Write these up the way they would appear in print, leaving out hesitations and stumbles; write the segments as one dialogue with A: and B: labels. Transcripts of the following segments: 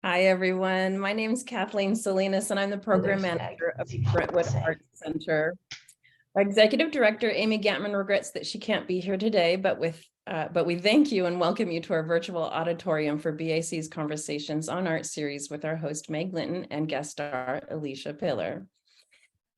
A: Hi, everyone. My name is Kathleen Salinas, and I'm the program manager of Brentwood Arts Center. Our executive director, Amy Gantman, regrets that she can't be here today, but we thank you and welcome you to our virtual auditorium for BAC's Conversations on Art series with our host, Meg Linton, and guest star, Alicia Piller.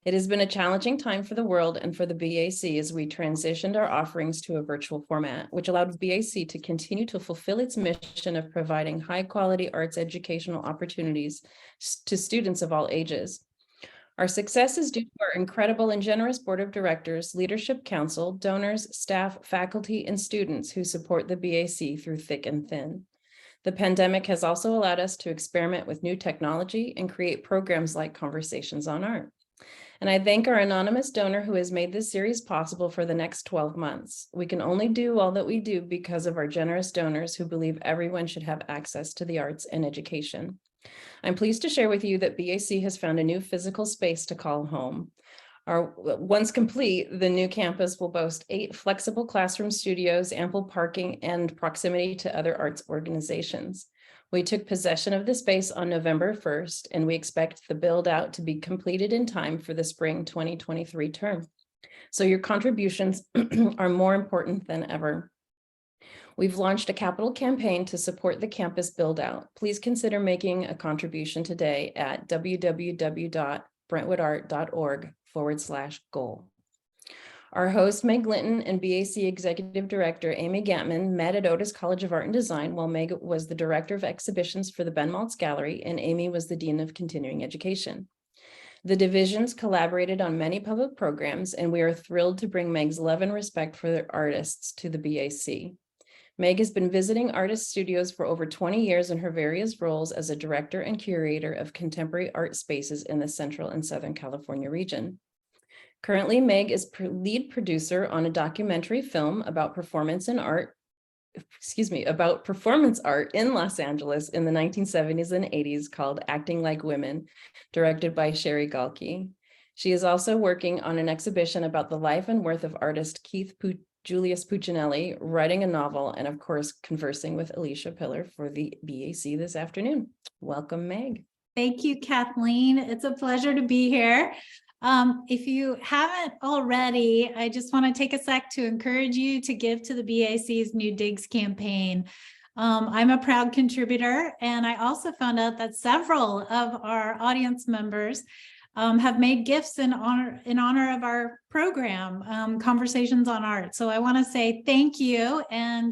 A: It has been a challenging time for the world and for the BAC as we transitioned our offerings to a virtual format, which allowed BAC to continue to fulfill its mission of providing high-quality arts educational opportunities to students of all ages. Our success is due to our incredible and generous board of directors, leadership council, donors, staff, faculty, and students who support the BAC through thick and thin. The pandemic has also allowed us to experiment with new technology and create programs like Conversations on Art. And I thank our anonymous donor who has made this series possible for the next 12 months. We can only do all that we do because of our generous donors who believe everyone should have access to the arts and education. I'm pleased to share with you that BAC has found a new physical space to call home. Once complete, the new campus will boast 8 flexible classroom studios, ample parking, and proximity to other arts organizations. We took possession of the space on November 1st, and we expect the build out to be completed in time for the spring 2023 term. So your contributions are more important than ever. We've launched a capital campaign to support the campus build out. Please consider making a contribution today at www.brentwoodart.org/goal. Our host, Meg Linton, and BAC Executive Director, Amy Gantman, met at Otis College of Art and Design while Meg was the Director of Exhibitions for the Ben Maltz Gallery and Amy was the Dean of Continuing Education. The divisions collaborated on many public programs, and we are thrilled to bring Meg's love and respect for their artists to the BAC. Meg has been visiting artist studios for over 20 years in her various roles as a director and curator of contemporary art spaces in the Central and Southern California region. Currently, Meg is lead producer on a documentary film about performance art in Los Angeles in the 1970s and 80s called Acting Like Women, directed by Sherry Galkey. She is also working on an exhibition about the life and worth of artist Julius Puccinelli, writing a novel, and of course, conversing with Alicia Piller for the BAC this afternoon. Welcome, Meg.
B: Thank you, Kathleen. It's a pleasure to be here. If you haven't already, I just want to take a sec to encourage you to give to the BAC's New Digs campaign. I'm a proud contributor, and I also found out that several of our audience members have made gifts in honor of our program, Conversations on Art. So I want to say thank you. And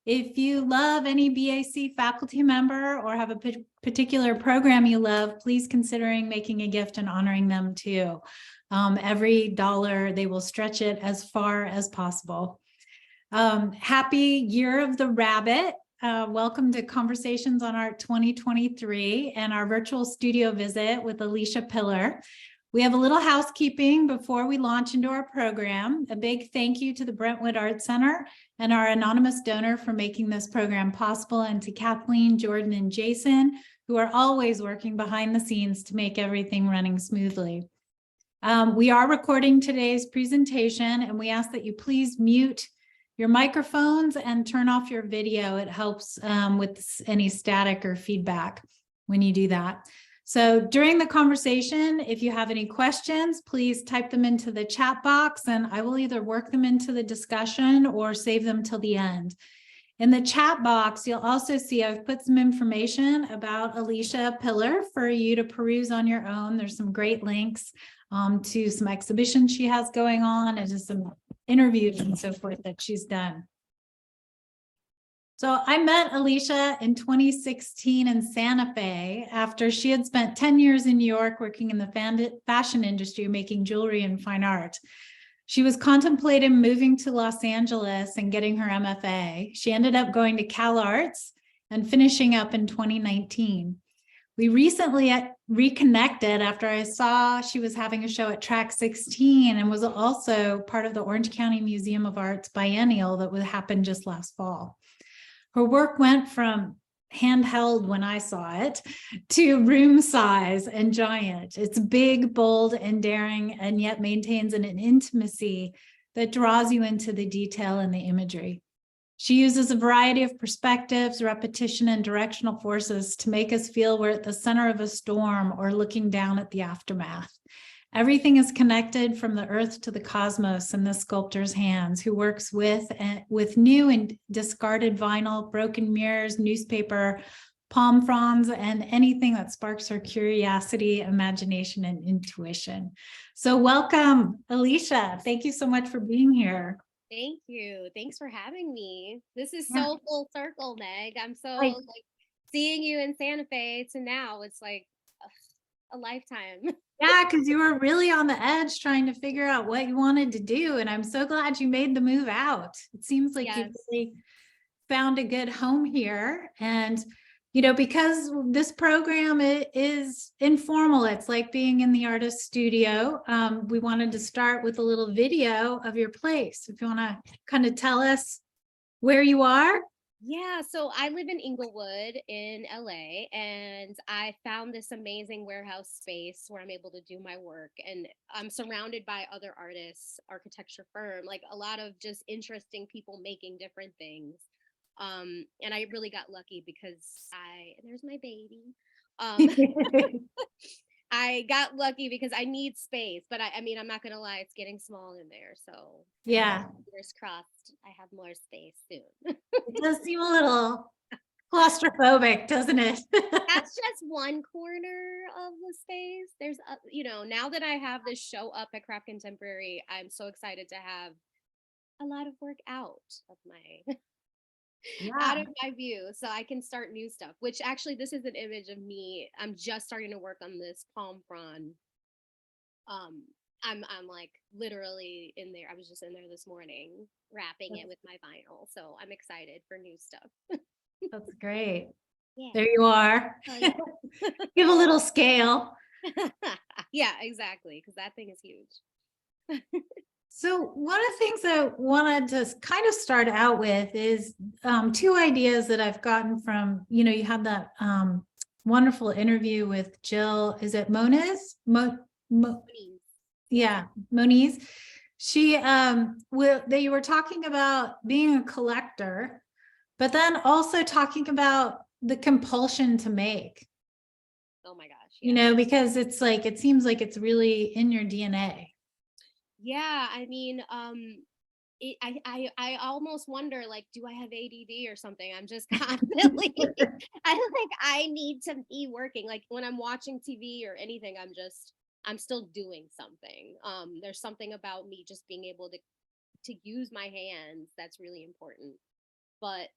B: if you love any BAC faculty member or have a particular program you love, please considering making a gift and honoring them too. Every dollar, they will stretch it as far as possible. Happy Year of the Rabbit. Welcome to Conversations on Art 2023 and our virtual studio visit with Alicia Piller. We have a little housekeeping before we launch into our program. A big thank you to the Brentwood Art Center and our anonymous donor for making this program possible, and to Kathleen, Jordan, and Jason, who are always working behind the scenes to make everything running smoothly. We are recording today's presentation, and we ask that you please mute your microphones and turn off your video. It helps with any static or feedback when you do that. So during the conversation, if you have any questions, please type them into the chat box and I will either work them into the discussion or save them till the end. In the chat box, you'll also see I've put some information about Alicia Piller for you to peruse on your own. There's some great links to some exhibitions she has going on and just some interviews and so forth that she's done. So I met Alicia in 2016 in Santa Fe after she had spent 10 years in New York working in the fashion industry, making jewelry and fine art. She was contemplating moving to Los Angeles and getting her MFA. She ended up going to Calarts and finishing up in 2019. We recently reconnected after I saw she was having a show at Track 16 and was also part of the Orange County Museum of Art's Biennial that would happen just last fall. Her work went from handheld when I saw it to room size and giant. It's big, bold, and daring, and yet maintains an intimacy that draws you into the detail and the imagery. She uses a variety of perspectives, repetition, and directional forces to make us feel we're at the center of a storm or looking down at the aftermath. Everything is connected from the earth to the cosmos in this sculptor's hands, who works with new and discarded vinyl, broken mirrors, newspaper, palm fronds, and anything that sparks her curiosity, imagination, and intuition. So welcome, Alicia. Thank you so much for being here.
C: Thank you. Thanks for having me. This is so full circle, Meg. I'm so like seeing you in Santa Fe to now. It's like a lifetime.
B: Yeah, because you were really on the edge trying to figure out what you wanted to do. And I'm so glad you made the move out. It seems like you really found a good home here. And, you know, because this program is informal, it's like being in the artist studio. We wanted to start with a little video of your place. If you want to kind of tell us where you are.
C: Yeah, so I live in Inglewood in LA, and I found this amazing warehouse space where I'm able to do my work, and I'm surrounded by other artists, architecture firm, like a lot of just interesting people making different things. And I really got lucky because there's my baby. I got lucky because I need space, but I mean, I'm not gonna lie, it's getting small in there. So
B: yeah,
C: fingers crossed, I have more space soon.
B: It does seem a little claustrophobic, doesn't it?
C: That's just one corner of the space. There's, you know, now that I have this show up at Craft Contemporary, I'm so excited to have a lot of work out of my out of my view, so I can start new stuff. Which actually, this is an image of me. I'm just starting to work on this palm frond. I'm like literally in there. I was just in there this morning wrapping it with my vinyl, so I'm excited for new stuff.
B: That's great.
C: Yeah.
B: There you are.
C: Oh, yeah.
B: Give a little scale.
C: Yeah, exactly, because that thing is huge.
B: So one of the things I wanted to kind of start out with is two ideas that I've gotten from, you know, you had that wonderful interview with Jill, is it Moniz? Yeah, Moniz. She, they were talking about being a collector, but then also talking about the compulsion to make.
C: Oh my gosh.
B: Yeah. You know, because it's like, it seems like it's really in your DNA.
C: Yeah, I mean, I almost wonder, like, do I have ADD or something? I'm just constantly, I need to be working. Like when I'm watching TV or anything, I'm still doing something. There's something about me just being able to use my hands that's really important. But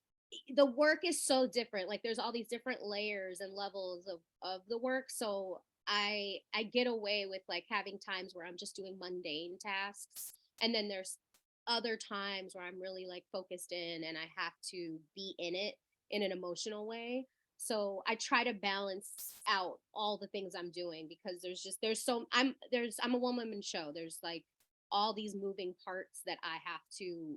C: the work is so different. Like there's all these different layers and levels of the work. So I get away with like having times where I'm just doing mundane tasks, and then there's other times where I'm really like focused in and I have to be in it in an emotional way. So I try to balance out all the things I'm doing, because I'm a one-woman show. There's like all these moving parts that I have to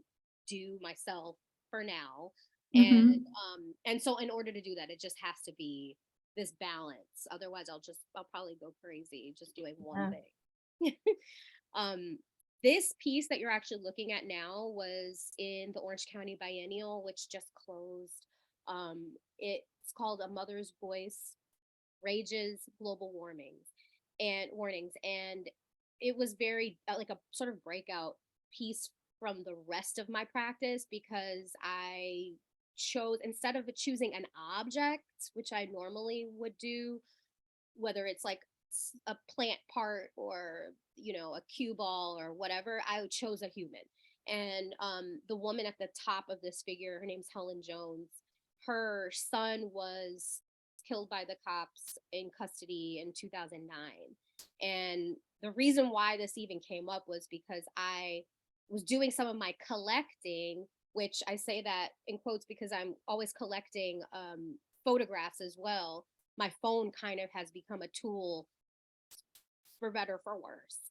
C: do myself for now. And so in order to do that, it just has to be this balance. Otherwise I'll probably go crazy just doing one thing. This piece that you're actually looking at now was in the Orange County Biennial, which just closed. It's called A Mother's Voice Rages Global Warnings. And it was very like a sort of breakout piece from the rest of my practice, because I chose, instead of choosing an object, which I normally would do, whether it's like a plant part or, you know, a cue ball or whatever, I chose a human. And the woman at the top of this figure, her name's Helen Jones. Her son was killed by the cops in custody in 2009. And the reason why this even came up was because I was doing some of my collecting, which I say that in quotes because I'm always collecting photographs as well. My phone kind of has become a tool, for better or for worse,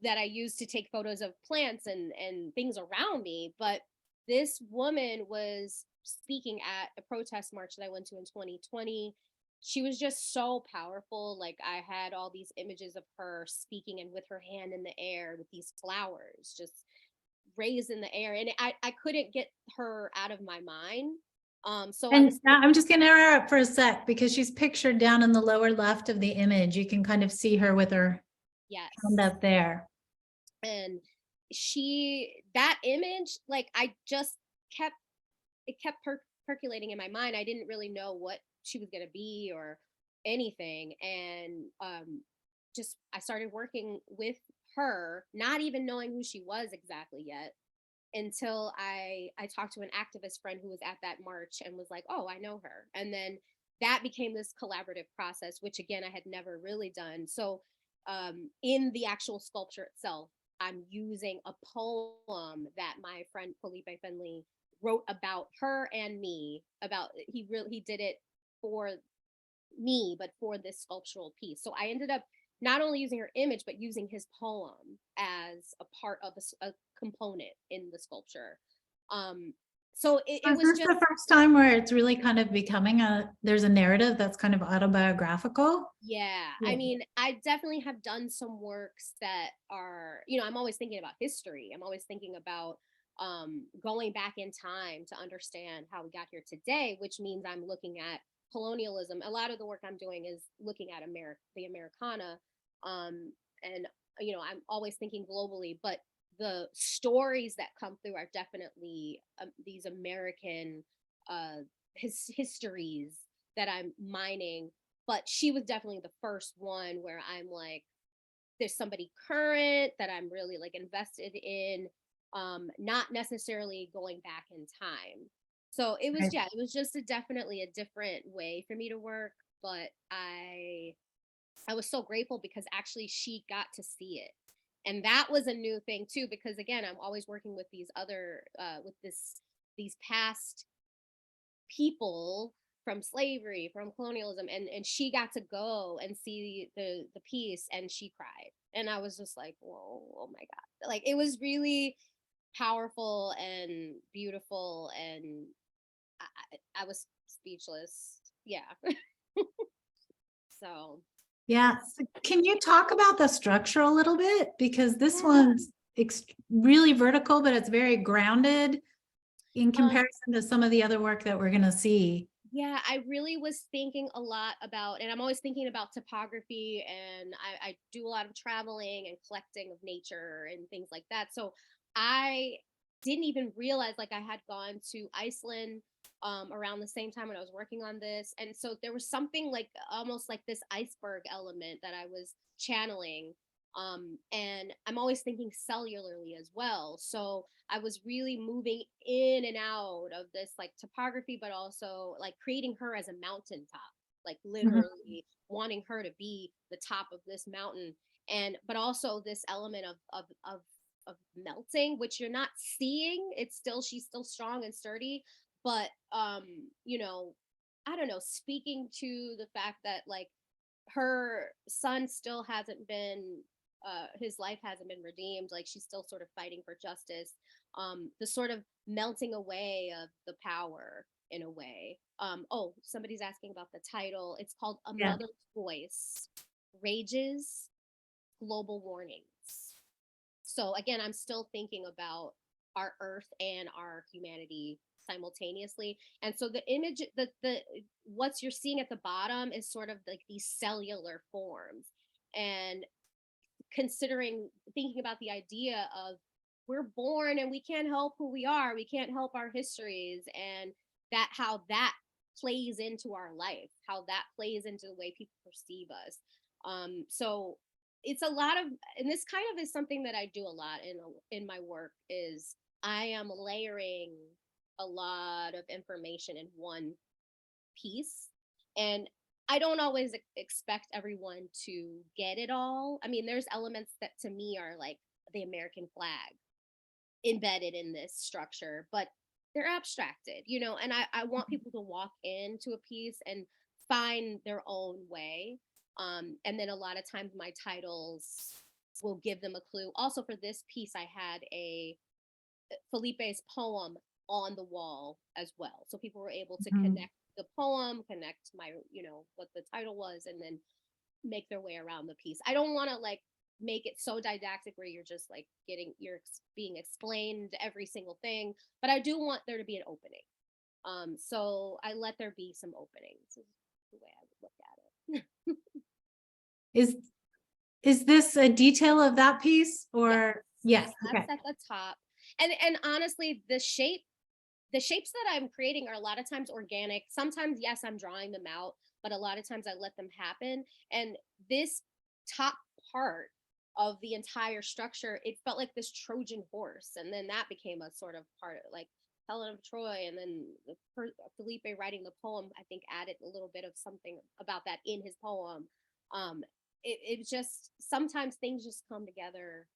C: that I use to take photos of plants and things around me. But this woman was speaking at a protest march that I went to in 2020. She was just so powerful. Like I had all these images of her speaking and with her hand in the air with these flowers, just raised in the air, and I couldn't get her out of my mind. So I
B: And
C: was
B: I'm just gonna interrupt for a sec because she's pictured down in the lower left of the image. You can kind of see her with her
C: yes,
B: hand up there.
C: and that image, like I just kept percolating in my mind. I didn't really know what she was gonna be or anything, and just I started working with her, not even knowing who she was exactly yet, until I talked to an activist friend who was at that march and was like, oh, I know her. And then that became this collaborative process, which again, I had never really done. So in the actual sculpture itself, I'm using a poem that my friend Felipe Finley wrote about her and me. He did it for me, but for this sculptural piece. So I ended up not only using her image, but using his poem as a part of a component in the sculpture. So it
B: Is
C: was
B: this
C: just,
B: the first time where it's really kind of becoming there's a narrative that's kind of autobiographical?
C: yeah.
B: Yeah.
C: I mean, I definitely have done some works that are, I'm always thinking about history. I'm always thinking about going back in time to understand how we got here today, which means I'm looking at colonialism. A lot of the work I'm doing is looking at the Americana, and I'm always thinking globally, but the stories that come through are definitely these American histories that I'm mining. But she was definitely the first one where I'm like, there's somebody current that I'm really like invested in, not necessarily going back in time. So it was,
B: Right.
C: yeah, it was just definitely a different way for me to work, but I was so grateful because actually she got to see it. And that was a new thing too, because again, I'm always working with these other, these past people from slavery, from colonialism, and she got to go and see the piece, and she cried, and I was just like, whoa, oh my god, like it was really powerful and beautiful, and I was speechless. Yeah. So
B: Yeah. So can you talk about the structure a little bit? Because this
C: yeah.
B: one's really vertical, but it's very grounded in
C: um
B: comparison to some of the other work that we're going to see.
C: Yeah, I really was thinking a lot about, and I'm always thinking about topography, and I do a lot of traveling and collecting of nature and things like that. So I didn't even realize like I had gone to Iceland around the same time when I was working on this. And so there was something like almost like this iceberg element that I was channeling. And I'm always thinking cellularly as well. So I was really moving in and out of this like topography, but also like creating her as a mountaintop, like literally wanting her to be the top of this mountain. And but also this element of melting, which you're not seeing. She's still strong and sturdy, but I don't know, speaking to the fact that like her son still hasn't been his life hasn't been redeemed, like she's still sort of fighting for justice, the sort of melting away of the power in a way. Oh, somebody's asking about the title. It's called A
B: Yeah.
C: Mother's Voice Rages Global Warnings. So again, I'm still thinking about our earth and our humanity simultaneously. And so the image, the what's you're seeing at the bottom is sort of like these cellular forms. And thinking about the idea of we're born and we can't help who we are, we can't help our histories, and that how that plays into our life, how that plays into the way people perceive us. So it's a lot of, and this kind of is something that I do a lot in my work, is I am layering a lot of information in one piece. And I don't always expect everyone to get it all. I mean, there's elements that to me are like the American flag embedded in this structure, but they're abstracted, and I want people to walk into a piece and find their own way. And then a lot of times my titles will give them a clue. Also for this piece, I had a Felipe's poem on the wall as well. So people were able to connect the poem, connect my, what the title was, and then make their way around the piece. I don't want to like make it so didactic where you're just like being explained every single thing, but I do want there to be an opening. So I let there be some openings is the way I would look at it.
B: Is this a detail of that piece or? Yes.
C: That's
B: Okay.
C: at the top. And honestly, the shapes that I'm creating are a lot of times organic. Sometimes, yes, I'm drawing them out, but a lot of times I let them happen. And this top part of the entire structure, it felt like this Trojan horse. And then that became a sort of part of like Helen of Troy. And then Felipe writing the poem, I think added a little bit of something about that in his poem. It just, sometimes things just come together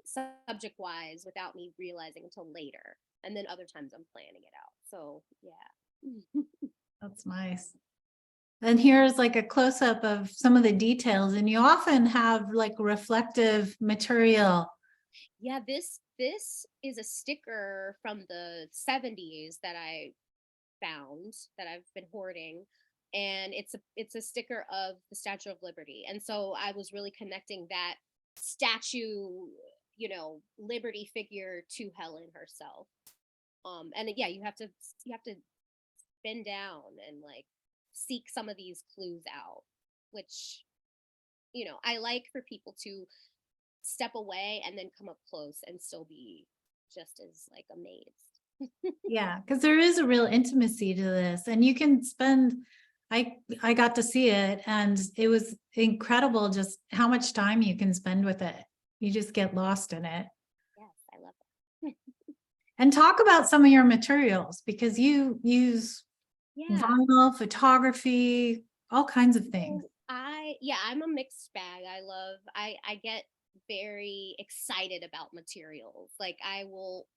C: subject wise without me realizing until later. And then other times I'm planning it out. So yeah.
B: That's nice. And here's like a close-up of some of the details, and you often have like reflective material.
C: Yeah, this is a sticker from the 70s that I found that I've been hoarding. And it's a sticker of the Statue of Liberty. And so I was really connecting that statue, liberty figure to Helen herself. And yeah, you have to bend down and like seek some of these clues out, which I like for people to step away and then come up close and still be just as like amazed.
B: Yeah, because there is a real intimacy to this, and you can spend. I got to see it, and it was incredible just how much time you can spend with it. You just get lost in it.
C: Yes, I love it.
B: And talk about some of your materials, because you use
C: Yeah.
B: vinyl, photography, all kinds of things.
C: I'm a mixed bag. I get very excited about materials. Like I will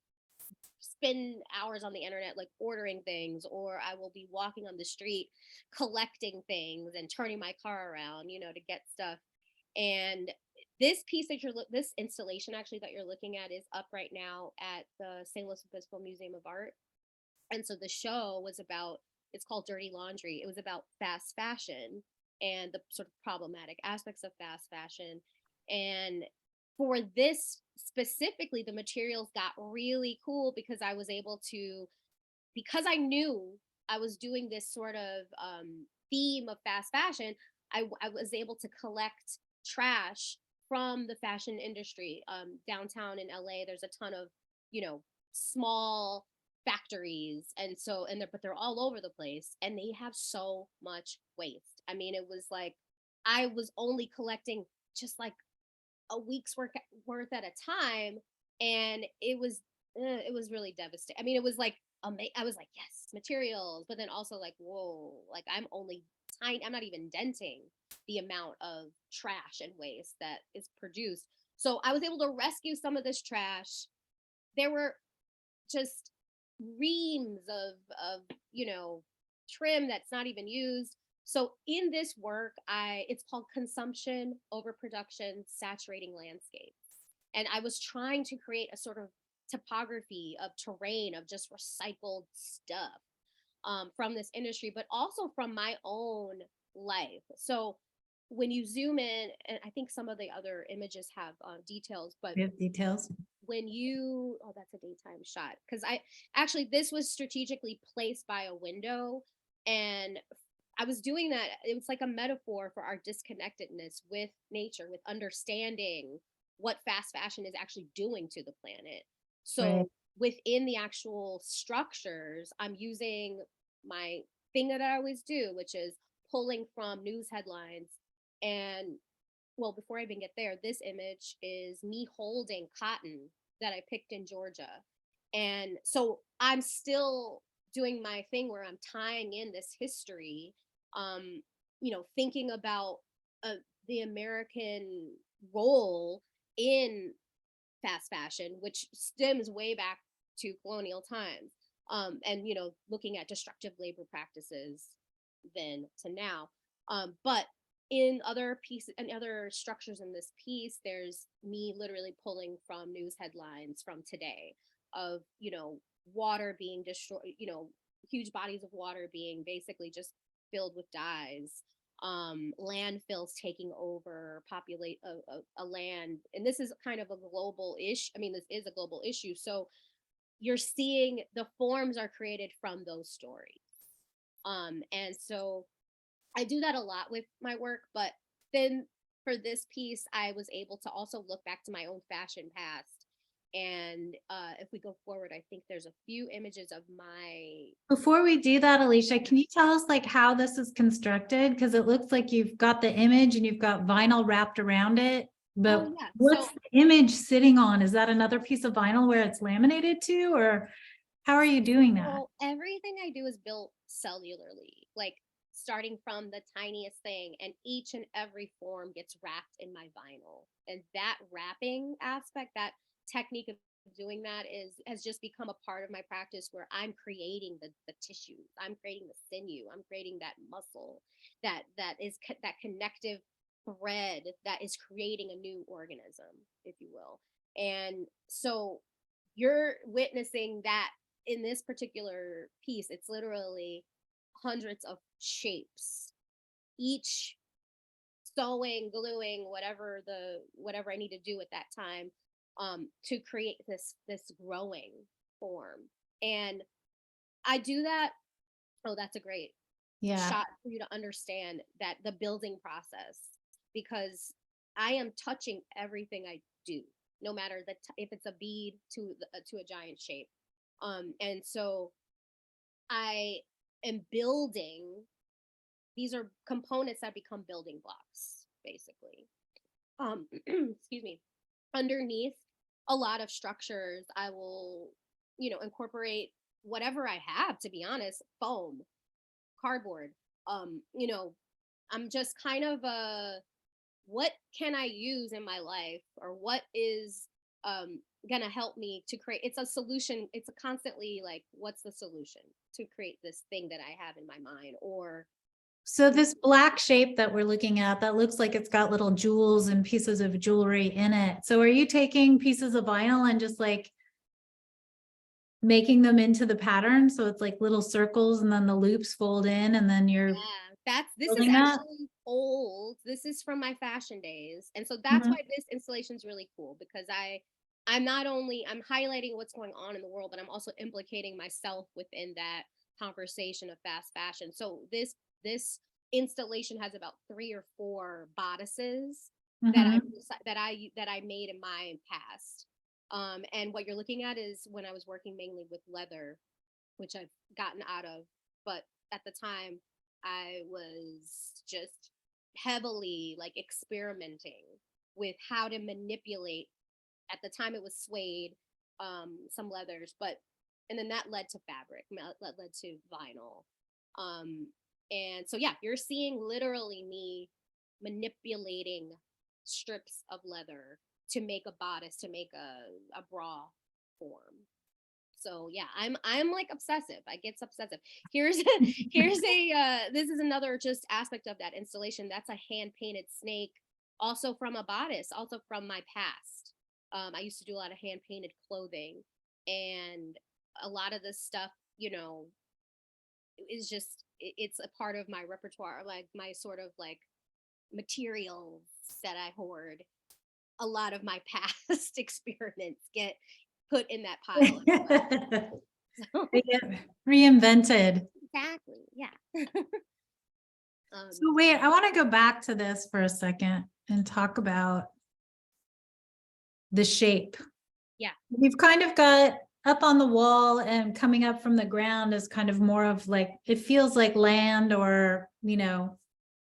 C: spend hours on the internet like ordering things, or I will be walking on the street collecting things and turning my car around, to get stuff. And this piece that this installation actually that you're looking at is up right now at the St. Louis Obispo Museum of Art. And so the show was about, it's called Dirty Laundry. It was about fast fashion and the sort of problematic aspects of fast fashion. And for this specifically, the materials got really cool because I was able to, because I knew I was doing this sort of theme of fast fashion, I was able to collect trash from the fashion industry. Downtown in LA, there's a ton of, small factories, and but they're all over the place, and they have so much waste. I mean, it was like I was only collecting just like a week's worth at a time, and it was really devastating. I mean, it was like I was like, yes, materials, but then also like, whoa, like I'm not even denting the amount of trash and waste that is produced. So I was able to rescue some of this trash. There were just reams of trim that's not even used. So in this work, it's called Consumption, Overproduction, Saturating Landscapes. And I was trying to create a sort of topography of terrain of just recycled stuff from this industry, but also from my own life. So when you zoom in, and I think some of the other images have details, but
B: details.
C: That's a daytime shot, because this was strategically placed by a window, and I was doing that. It was like a metaphor for our disconnectedness with nature, with understanding what fast fashion is actually doing to the planet. So right. Within the actual structures, I'm using my thing that I always do, which is pulling from news headlines. And well, before I even get there, this image is me holding cotton that I picked in Georgia. And so I'm still doing my thing where I'm tying in this history, thinking about the American role in fast fashion, which stems way back to colonial times, and looking at destructive labor practices then to now. But in other pieces and other structures in this piece, there's me literally pulling from news headlines from today of water being destroyed, huge bodies of water being basically just filled with dyes, landfills taking over populate a land. And this is kind of a global issue. I mean, this is a global issue. So you're seeing the forms are created from those stories. And so I do that a lot with my work, but then for this piece, I was able to also look back to my own fashion past. And if we go forward, I think there's a few images of my.
B: Before we do that, Alicia, can you tell us like how this is constructed? Because it looks like you've got the image and you've got vinyl wrapped around it. But
C: Oh, yeah.
B: what's
C: So
B: the image sitting on? Is that another piece of vinyl where it's laminated to, or how are you doing that?
C: well, everything I do is built cellularly, like starting from the tiniest thing, and each and every form gets wrapped in my vinyl. And that wrapping aspect, that technique of doing that has just become a part of my practice, where I'm creating the tissues, I'm creating the sinew, I'm creating that muscle, that that connective thread that is creating a new organism, if you will. And so you're witnessing that in this particular piece. It's literally hundreds of shapes, each sewing, gluing, whatever I need to do at that time, to create this growing form. And I do that. Oh, that's a great shot for you to understand that the building process, because I am touching everything I do, no matter if it's a bead to a giant shape. And so I am building. These are components that become building blocks, basically. Excuse me. Underneath a lot of structures, I will, incorporate whatever I have, to be honest, foam, cardboard. I'm just kind of what can I use in my life, or what is gonna help me to create. It's a solution. It's a constantly like, what's the solution to create this thing that I have in my mind? Or
B: So this black shape that we're looking at, that looks like it's got little jewels and pieces of jewelry in it. So are you taking pieces of vinyl and just like making them into the pattern? So it's like little circles and then the loops fold in, and then you're
C: this is
B: building that?
C: actually old. This is from my fashion days. And so that's why this installation is really cool, because I'm highlighting what's going on in the world, but I'm also implicating myself within that conversation of fast fashion. So this installation has about 3 or 4 bodices that I made in my past. And what you're looking at is when I was working mainly with leather, which I've gotten out of, but at the time I was just heavily like experimenting with how to manipulate. At the time it was suede, some leathers, and then that led to fabric, led to vinyl. And so, yeah, you're seeing literally me manipulating strips of leather to make a bodice, to make a bra form. So yeah, I'm like obsessive. I get obsessive. Here's this is another just aspect of that installation. That's a hand painted snake, also from a bodice, also from my past. I used to do a lot of hand painted clothing, and a lot of this stuff, is just, it's a part of my repertoire, like my sort of like materials that I hoard. A lot of my past experiments get put in that pile. So,
B: They get reinvented.
C: exactly, yeah.
B: So wait, I want to go back to this for a second and talk about the shape.
C: Yeah.
B: We've kind of got up on the wall and coming up from the ground is kind of more of like, it feels like land, or,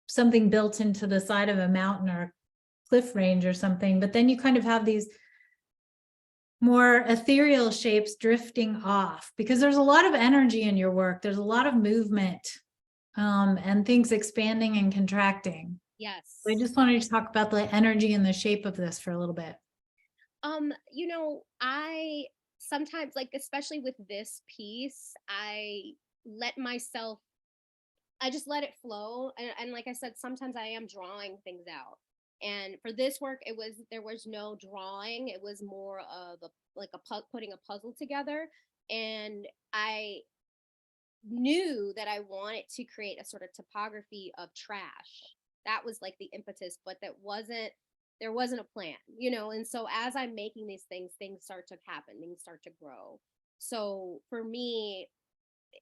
B: something built into the side of a mountain or cliff range or something. But then you kind of have these more ethereal shapes drifting off, because there's a lot of energy in your work. There's a lot of movement, and things expanding and contracting.
C: Yes.
B: So I just wanted to talk about the energy and the shape of this for a little bit.
C: I sometimes, like, especially with this piece, I just let it flow. And like I said, sometimes I am drawing things out. And for this work, there was no drawing. It was more of putting a puzzle together. And knew that I wanted to create a sort of topography of trash. That was like the impetus, but there wasn't a plan, you know? And so as I'm making these things start to happen, things start to grow. So for me,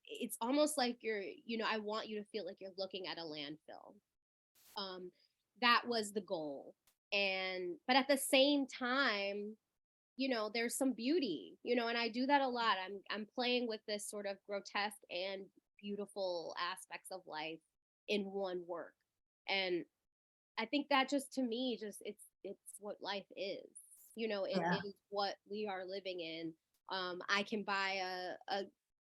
C: it's almost like I want you to feel like you're looking at a landfill. That was the goal. But at the same time, there's some beauty, and I do that a lot. I'm playing with this sort of grotesque and beautiful aspects of life in one work. And I think that just, to me, just it's what life is. It is what we are living in. I can buy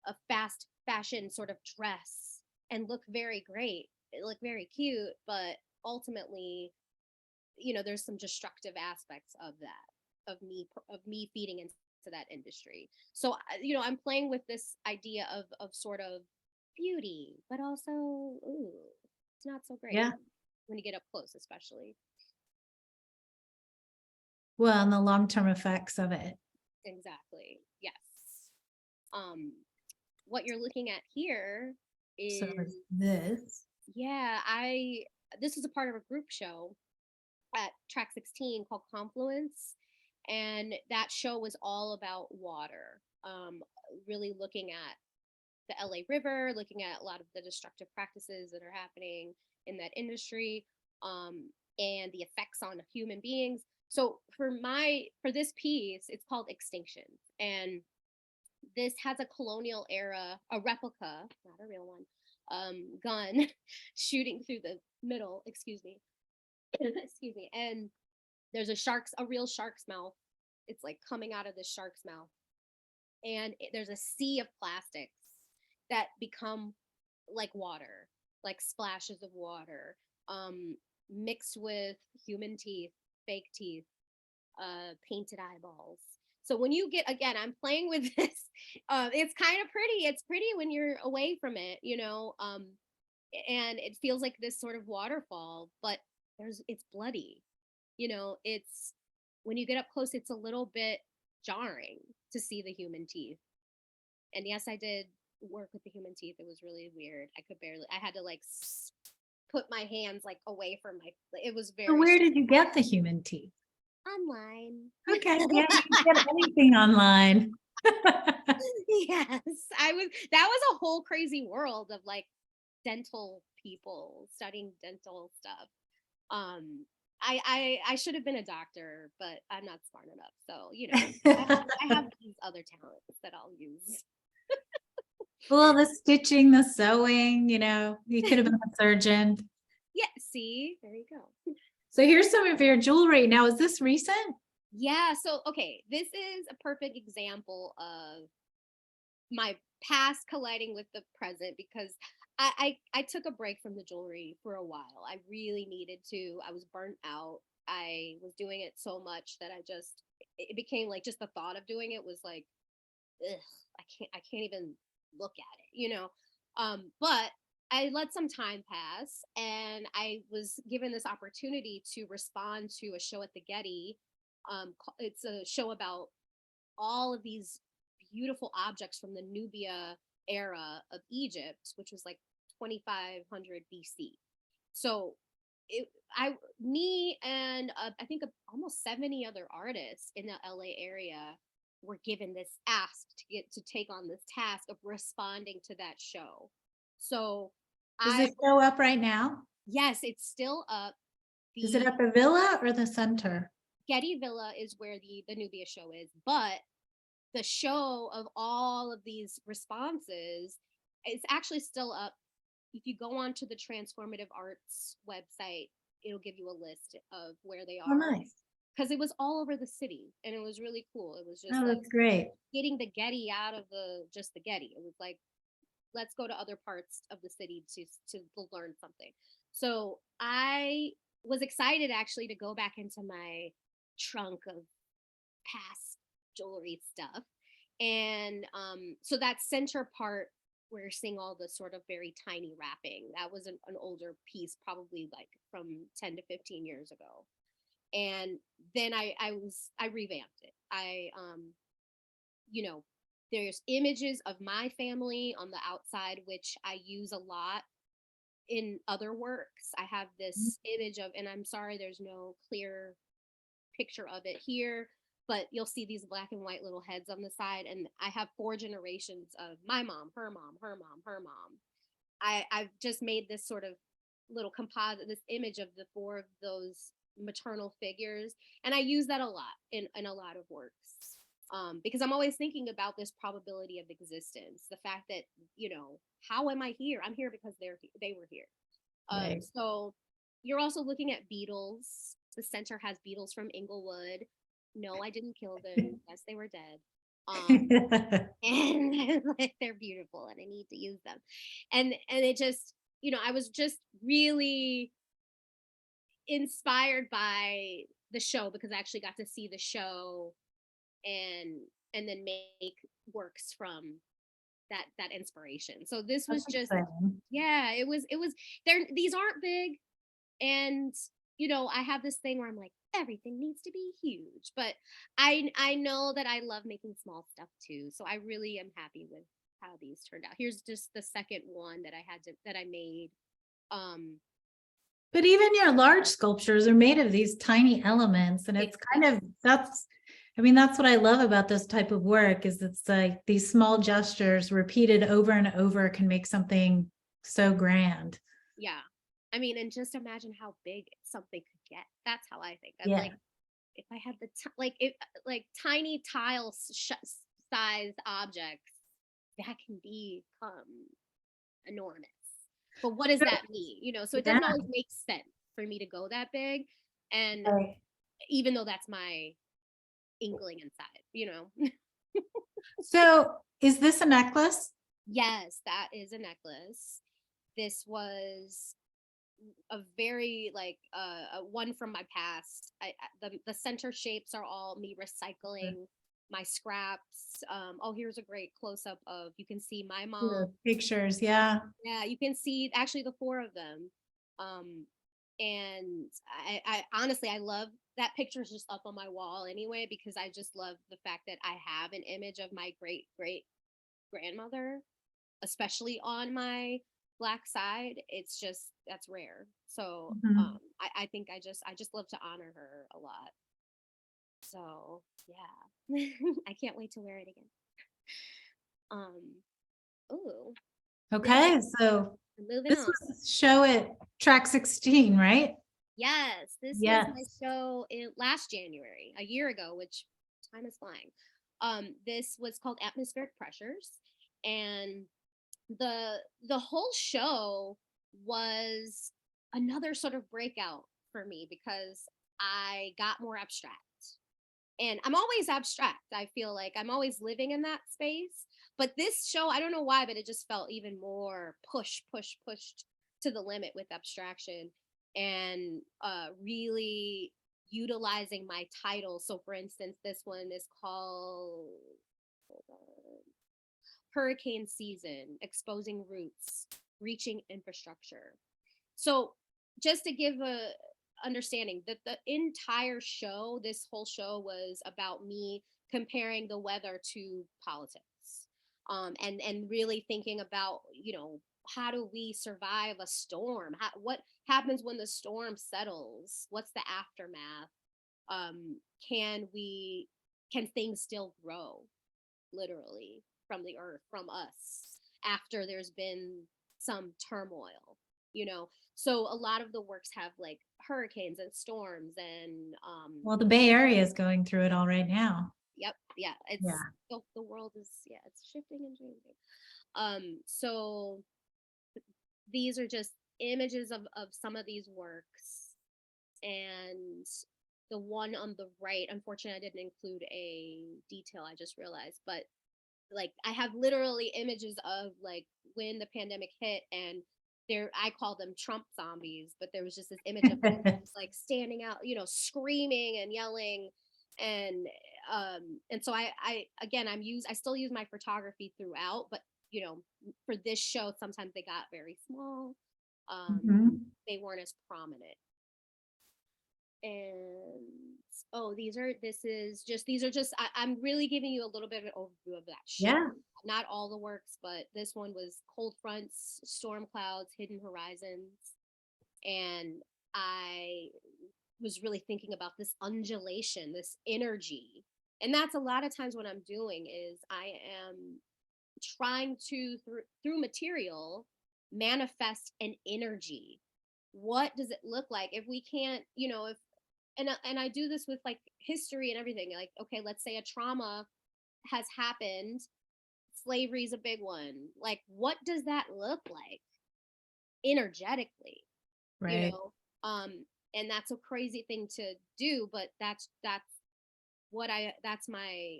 C: a fast fashion sort of dress and look very great, look very cute, but ultimately, there's some destructive aspects of that, of me feeding into that industry. So I'm playing with this idea of sort of beauty, but also, ooh, it's not so great.
B: Yeah.
C: When you get up close, especially.
B: Well, and the long-term effects of it.
C: Exactly. Yes. What you're looking at here is,
B: So this.
C: yeah, this is a part of a group show at Track 16 called Confluence. And that show was all about water, really looking at the LA River, looking at a lot of the destructive practices that are happening in that industry, and the effects on human beings. So for this piece, it's called Extinction. And this has a colonial era, a replica, not a real one, gun shooting through the middle, excuse me. Excuse me. And there's a real shark's mouth. It's like coming out of the shark's mouth. And there's a sea of plastics that become like water, like splashes of water, mixed with human teeth, fake teeth, painted eyeballs. So when you get, again, I'm playing with this. It's kind of pretty. It's pretty when you're away from it, and it feels like this sort of waterfall, but it's bloody. It's, when you get up close, it's a little bit jarring to see the human teeth. And yes, I did work with the human teeth. It was really weird. I had to like put my hands like away from it was very.
B: So where did you get the human teeth?
C: Online.
B: Okay, yeah, you can get anything online.
C: Yes, that was a whole crazy world of like dental people studying dental stuff. I should have been a doctor, but I'm not smart enough. So, I have these other talents that I'll use.
B: Well, the stitching, the sewing, you could have been a surgeon.
C: Yeah, see, there you go.
B: So here's some of your jewelry. Now, is this recent?
C: Yeah, so, okay, this is a perfect example of my past colliding with the present, because I took a break from the jewelry for a while. I really needed to. I was burnt out. I was doing it so much that it became like, just the thought of doing it was like, ugh, I can't even look at it, but I let some time pass, and I was given this opportunity to respond to a show at the Getty. It's a show about all of these beautiful objects from the Nubia era of Egypt, which was like 2500 BC. So me and I think almost 70 other artists in the LA area were given this ask to take on this task of responding to that show. So
B: Is it still up right now?
C: Yes, it's still up.
B: Is it at the Villa or the Center?
C: Getty Villa is where the Nubia show is, but the show of all of these responses, it's actually still up. If you go onto the Transformative Arts website, it'll give you a list of where they are.
B: Oh, nice.
C: Because it was all over the city, and it was really cool. It was just
B: that's great.
C: Getting the Getty out of just the Getty. It was like, let's go to other parts of the city to learn something. So I was excited actually to go back into my trunk of past jewelry stuff. And so that center part, we're seeing all the sort of very tiny wrapping. That was an older piece, probably like from 10 to 15 years ago. And then I revamped it. I There's images of my family on the outside, which I use a lot in other works. I have this image of, and I'm sorry, there's no clear picture of it here, but you'll see these black and white little heads on the side. And I have 4 generations of my mom, her mom, her mom, her mom. I've just made this sort of little composite, this image of the 4 of those maternal figures. And I use that a lot in a lot of works. Because I'm always thinking about this probability of existence, the fact that, how am I here? I'm here because they were here.
B: Right.
C: So you're also looking at beetles. The center has beetles from Inglewood. No, I didn't kill them. Yes, they were dead. And like, they're beautiful and I need to use them. And it just, I was just really inspired by the show, because I actually got to see the show and then make works from that inspiration. So this was
B: That's
C: just
B: exciting.
C: yeah, it was there. These aren't big, and I have this thing where I'm like, everything needs to be huge, but I know that I love making small stuff too. So I really am happy with how these turned out. Here's just the second one that I made.
B: But even your large sculptures are made of these tiny elements, and it's kind of, that's what I love about this type of work, is it's like these small gestures repeated over and over can make something so grand.
C: Yeah. I mean, and just imagine how big something could get. That's how I think. I'm like, if I had like tiny tile sized objects, that can become enormous. But what does that mean? So it doesn't always make sense for me to go that big. And even though that's my inkling inside.
B: So is this a necklace?
C: Yes, that is a necklace. This was a very a one from my past. The center shapes are all me recycling my scraps. Here's a great close-up of, you can see my mom.
B: Pictures, yeah.
C: Yeah, you can see actually the 4 of them. And I honestly, I love that picture. Is just up on my wall anyway, because I just love the fact that I have an image of my great grandmother, especially on my Black side. It's just, that's rare. So I think I just love to honor her a lot. So yeah, I can't wait to wear it again. Ooh.
B: Okay, so
C: Moving
B: this
C: on.
B: was show at track 16, right?
C: Yes, this was my show in last January, a year ago, which time is flying. This was called Atmospheric Pressures, and the whole show was another sort of breakout for me, because I got more abstract. And I'm always abstract. I feel like I'm always living in that space. But this show, I don't know why, but it just felt even more pushed to the limit with abstraction, and really utilizing my title. So for instance, this one is called Hurricane Season, Exposing Roots, Reaching Infrastructure. So just to give a understanding that the entire show, this whole show, was about me comparing the weather to politics, and really thinking about, how do we survive a storm? What happens when the storm settles? What's the aftermath? Can things still grow, literally, from the earth, from us, after there's been some turmoil, So a lot of the works have like hurricanes and storms and
B: well, the Bay Area is going through it all right now.
C: Yep. Yeah. The world is, it's shifting and changing. So these are just images of some of these works. And the one on the right, unfortunately, I didn't include a detail, I just realized, but like I have literally images of like when the pandemic hit, and I call them Trump zombies, but there was just this image of them like standing out, screaming and yelling. And so I still use my photography throughout, but for this show, sometimes they got very small. They weren't as prominent. And oh, these are just I'm really giving you a little bit of an overview of that show.
B: Yeah.
C: Not all the works, but this one was Cold Fronts, Storm Clouds, Hidden Horizons. And I was really thinking about this undulation, this energy. And that's a lot of times what I'm doing is I am trying to through material manifest an energy. What does it look like if we can't, if and I do this with like history and everything. Like, okay, let's say a trauma has happened. Slavery is a big one. Like, what does that look like energetically?
B: Right.
C: And that's a crazy thing to do, but that's my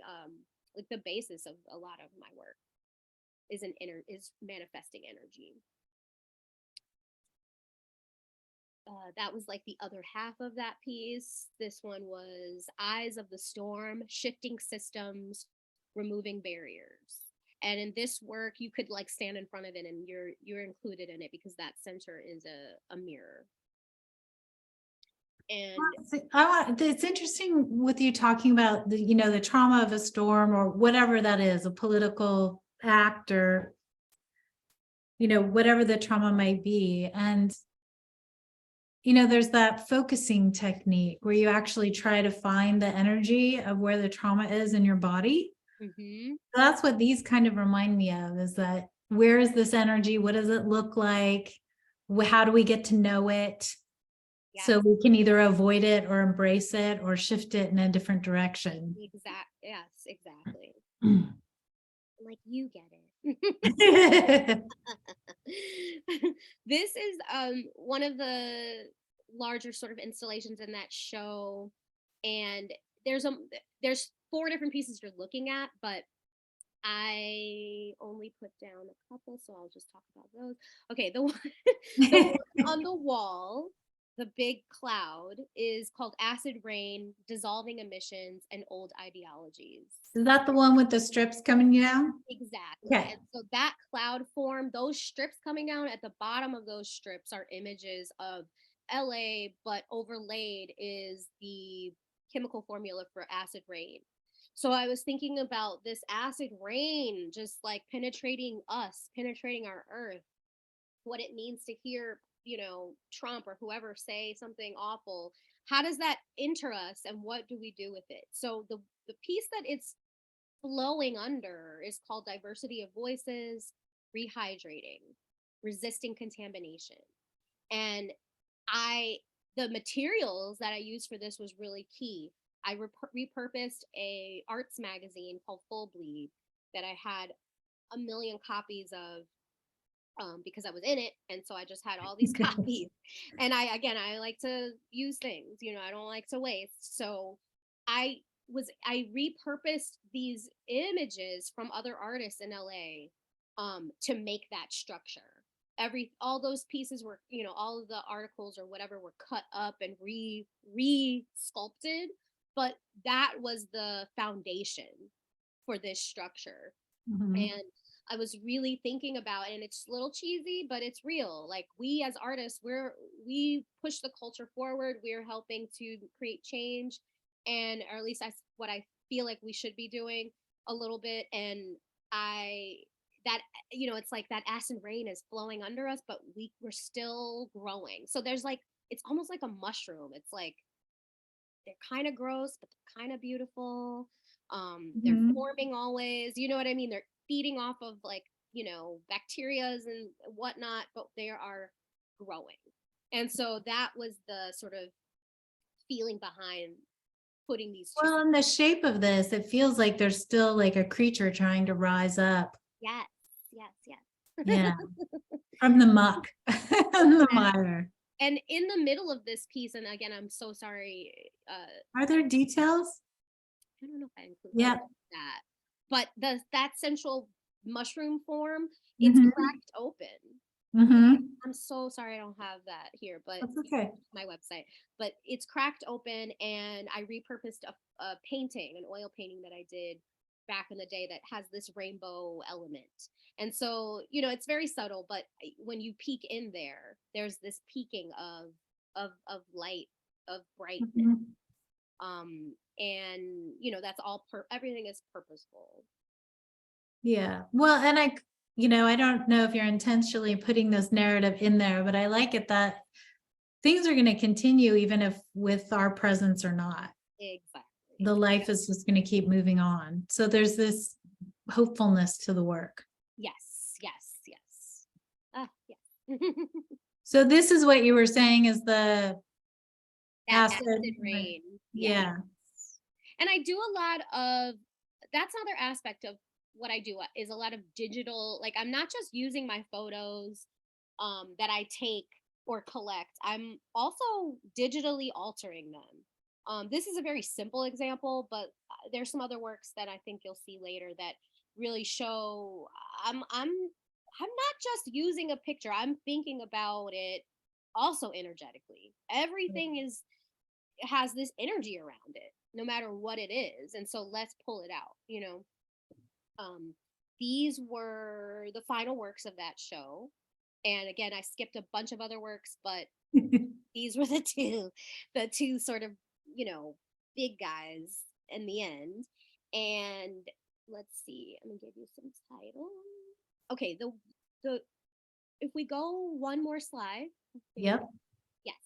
C: like the basis of a lot of my work is manifesting energy. That was like the other half of that piece. This one was Eyes of the Storm, Shifting Systems, Removing Barriers. And in this work, you could like stand in front of it and you're included in it because that center is a mirror. And
B: it's interesting with you talking about the trauma of a storm or whatever that is, a political act or, whatever the trauma might be. And, there's that focusing technique where you actually try to find the energy of where the trauma is in your body.
C: mm-hmm.
B: So that's what these kind of remind me of, is that where is this energy? What does it look like? How do we get to know it?
C: Yes.
B: So we can either avoid it or embrace it or shift it in a different direction.
C: Yes, exactly. Like, you get it. This is one of the larger sort of installations in that show, and there's 4 different pieces you're looking at, but I only put down a couple, so I'll just talk about those. Okay, the one on the wall, the big cloud, is called Acid Rain, Dissolving Emissions, and Old Ideologies.
B: Is that the one with the strips coming down?
C: Exactly.
B: Okay.
C: And so that cloud form, those strips coming down, at the bottom of those strips are images of LA, but overlaid is the chemical formula for acid rain. So I was thinking about this acid rain just like penetrating us, penetrating our earth, what it means to hear, Trump or whoever say something awful. How does that enter us and what do we do with it? So the piece that it's flowing under is called Diversity of Voices, Rehydrating, Resisting Contamination. And the materials that I used for this was really key. I repurposed a arts magazine called Full Blede that I had a million copies of because I was in it. And so I just had all these copies. And I like to use things, I don't like to waste. So I repurposed these images from other artists in LA to make that structure. All those pieces were, all of the articles or whatever were cut up and re-sculpted, but that was the foundation for this structure.
B: Mm-hmm.
C: And I was really thinking about it, and it's a little cheesy, but it's real. Like, we as artists, we push the culture forward. We're helping to create change, and or at least that's what I feel like we should be doing a little bit. And it's like that acid rain is flowing under us, but we're still growing. So there's like, it's almost like a mushroom. It's like they're kind of gross, but they're kind of beautiful. They're forming always, you know what I mean? They're feeding off of like, bacterias and whatnot, but they are growing. And so that was the sort of feeling behind putting these two.
B: Well, in the shape of this, it feels like there's still like a creature trying to rise up.
C: Yes.
B: Yeah. From the muck, and the mire.
C: And in the middle of this piece, and again, I'm so sorry.
B: Are there details?
C: I don't know if I included that, but that central mushroom form, it's cracked open. I'm so sorry I don't have that here, but
B: that's okay.
C: My website, but it's cracked open, and I repurposed a painting, an oil painting that I did back in the day that has this rainbow element. And so, it's very subtle, but when you peek in there, there's this peeking of light of brightness. And you know, that's all everything is purposeful.
B: Yeah. Well, and I don't know if you're intentionally putting this narrative in there, but I like it that things are going to continue even if with our presence or not.
C: Exactly.
B: The life is just going to keep moving on. So there's this hopefulness to the work.
C: Yes.
B: So this is what you were saying is the
C: That
B: acid
C: rain.
B: Yeah.
C: And I do a lot of, that's another aspect of what I do is a lot of digital, like I'm not just using my photos that I take or collect, I'm also digitally altering them. This is a very simple example, but there's some other works that I think you'll see later that really show I'm not just using a picture, I'm thinking about it also energetically. Everything has this energy around it, no matter what it is. And so let's pull it out, you know. These were the final works of that show. And again, I skipped a bunch of other works, but these were the two sort of, you know, big guys in the end. And let's see, I'm gonna give you some titles. Okay, the if we go one more slide.
B: Yep.
C: Yes.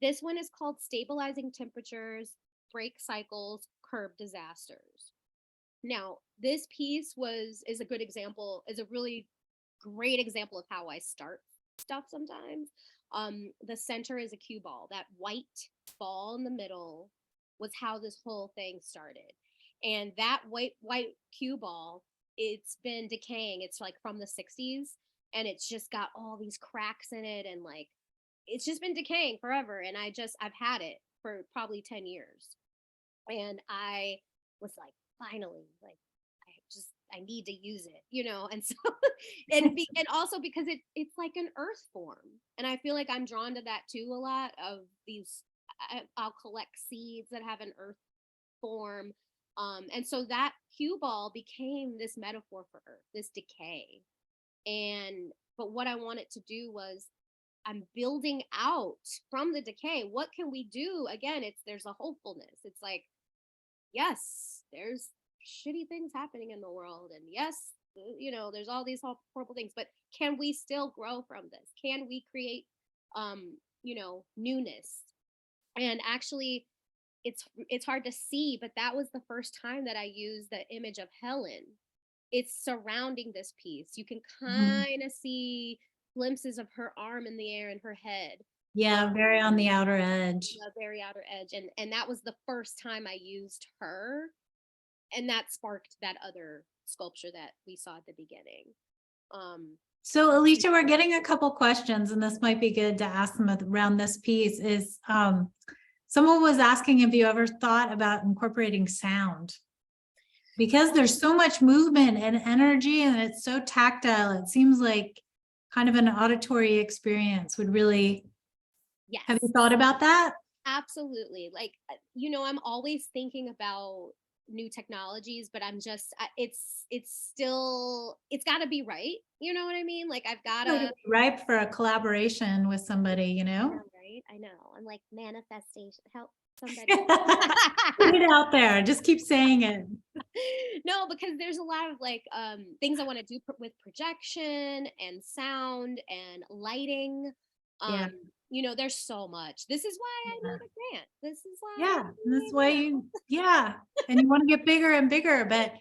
C: This one is called Stabilizing Temperatures, Break Cycles, Curb Disasters. Now, this piece is a good example, is a really great example of how I start stuff sometimes. The center is a cue ball. That white ball in the middle was how this whole thing started. And that white cue ball, it's been decaying. It's like from the 60s, and it's just got all these cracks in it, and like it's just been decaying forever. And I've had it for probably 10 years. And I was like, finally, like I need to use it, you know. And so and also because it's like an earth form, and I feel like I'm drawn to that too a lot. Of these, I'll collect seeds that have an earth form, and so that cue ball became this metaphor for earth, this decay. But what I wanted to do was, I'm building out from the decay. What can we do? Again, there's a hopefulness. It's like, yes, there's shitty things happening in the world, and yes, you know, there's all these horrible things, but can we still grow from this? Can we create you know, newness? And actually, it's hard to see, but that was the first time that I used the image of Helen. It's surrounding this piece. You can kind of see glimpses of her arm in the air and her head.
B: Yeah, very on the outer edge.
C: Very outer edge. And that was the first time I used her. And that sparked that other sculpture that we saw at the beginning.
B: So Alicia, we're getting a couple questions, and this might be good to ask them around this piece. Is someone was asking if you ever thought about incorporating sound? Because there's so much movement and energy, and it's so tactile, it seems like kind of an auditory experience would really.
C: Yes.
B: Have you thought about that?
C: Absolutely. Like, you know, I'm always thinking about new technologies, but I'm just, it's got to be right. You know what I mean? Like, I've got to
B: be ripe for a collaboration with somebody, you know?
C: Right? I know. I'm like, manifestation. Help somebody.
B: Put it out there. Just keep saying it.
C: No, because there's a lot of like things I want to do with projection and sound and lighting.
B: Yeah.
C: You know, there's so much. This is why I need a grant. This is why.
B: Yeah, that's why and you want to get bigger and bigger. But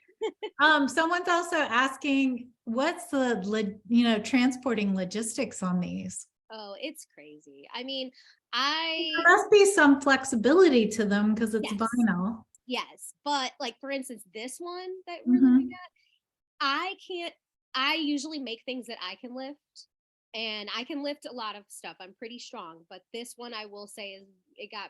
B: someone's also asking, what's the transporting logistics on these?
C: Oh, it's crazy. I mean, there
B: must be some flexibility to them because it's vinyl.
C: Yes, but like for instance, this one that we're looking at, I usually make things that I can lift. And I can lift a lot of stuff. I'm pretty strong, but this one I will say is it got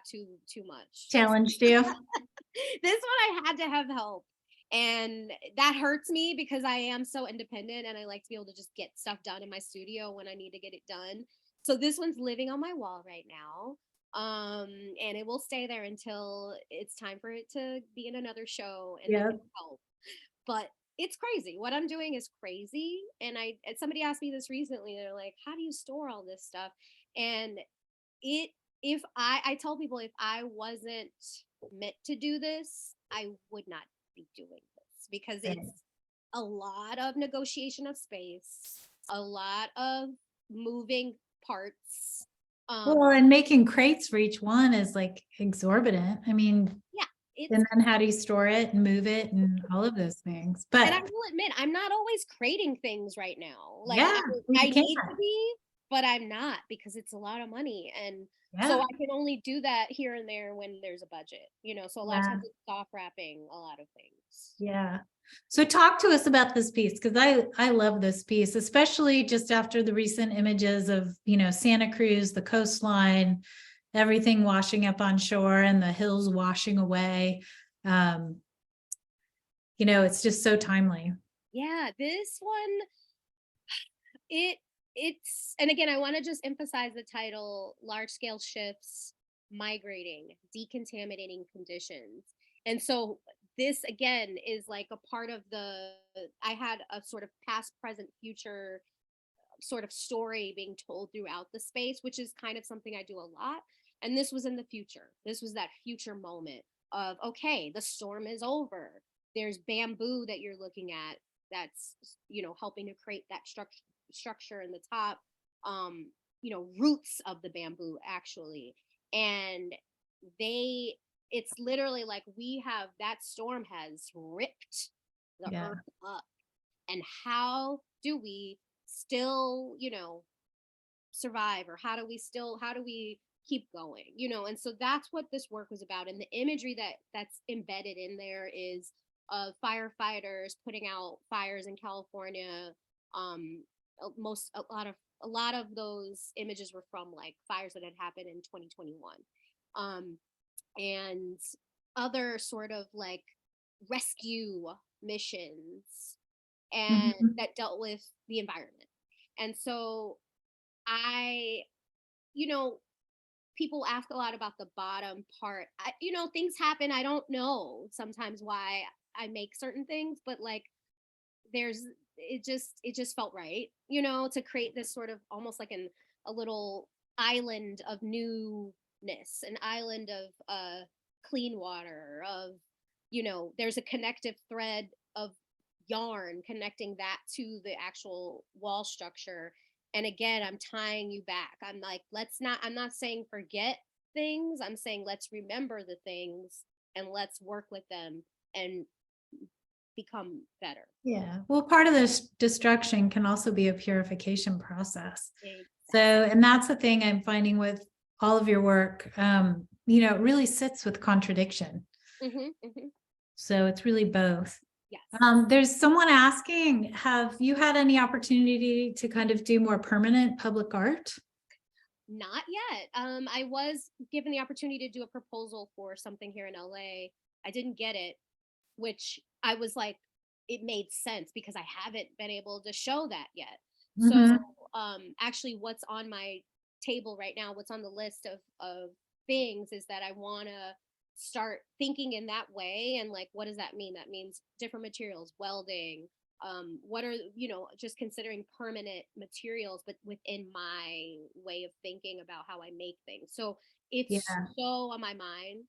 C: too much.
B: Challenged you.
C: This one I had to have help. And that hurts me because I am so independent and I like to be able to just get stuff done in my studio when I need to get it done. So this one's living on my wall right now. And it will stay there until it's time for it to be in another show and help. But it's crazy. What I'm doing is crazy. And somebody asked me this recently. They're like, how do you store all this stuff? And I tell people, if I wasn't meant to do this, I would not be doing this, because
B: Right.
C: it's a lot of negotiation of space, a lot of moving parts.
B: Well, and making crates for each one is like exorbitant. I mean,
C: Yeah, it's,
B: and then how do you store it and move it and all of those things?
C: and I
B: But
C: will admit, I'm not always crating things right now. Like,
B: yeah,
C: I
B: you
C: need
B: can.
C: to be, but I'm not, because it's a lot of money. And so
B: Yeah,
C: I can only do that here and there when there's a budget, so a lot of
B: yeah,
C: times it's soft wrapping a lot of things.
B: yeah. So talk to us about this piece, because I love this piece, especially just after the recent images of, Santa Cruz, the coastline, everything washing up on shore and the hills washing away. It's just so timely.
C: Yeah, this one, it's, and again, I want to just emphasize the title: large scale shifts, migrating, decontaminating conditions. And so this again is like a part of I had a sort of past, present, future sort of story being told throughout the space, which is kind of something I do a lot. And this was in the future. This was that future moment of, okay, the storm is over. There's bamboo that you're looking at that's, helping to create that structure in the top, roots of the bamboo actually. And it's literally like, that storm has ripped the
B: Yeah.
C: earth up. And how do we still, survive, or how do we keep going, and so that's what this work was about. And the imagery that's embedded in there is of firefighters putting out fires in California. A lot of those images were from like fires that had happened in 2021, and other sort of like rescue missions, and
B: Mhm.
C: that dealt with the environment. And so I, people ask a lot about the bottom part. Things happen. I don't know sometimes why I make certain things, but like it just felt right, to create this sort of almost like a little island of newness, an island of clean water, of, there's a connective thread of yarn connecting that to the actual wall structure. And again, I'm tying you back. I'm like, I'm not saying forget things. I'm saying let's remember the things and let's work with them and become better.
B: Yeah. Well, part of this destruction can also be a purification process.
C: Exactly.
B: So, and that's the thing I'm finding with all of your work. It really sits with contradiction. So it's really both.
C: Yes.
B: There's someone asking, have you had any opportunity to kind of do more permanent public art?
C: Not yet. I was given the opportunity to do a proposal for something here in LA. I didn't get it, which I was like, it made sense because I haven't been able to show that yet.
B: Mhm.
C: So actually what's on my table right now, what's on the list of things, is that I want to start thinking in that way. And like, what does that mean? That means different materials, welding, what are, just considering permanent materials, but within my way of thinking about how I make things. So it's so on my mind.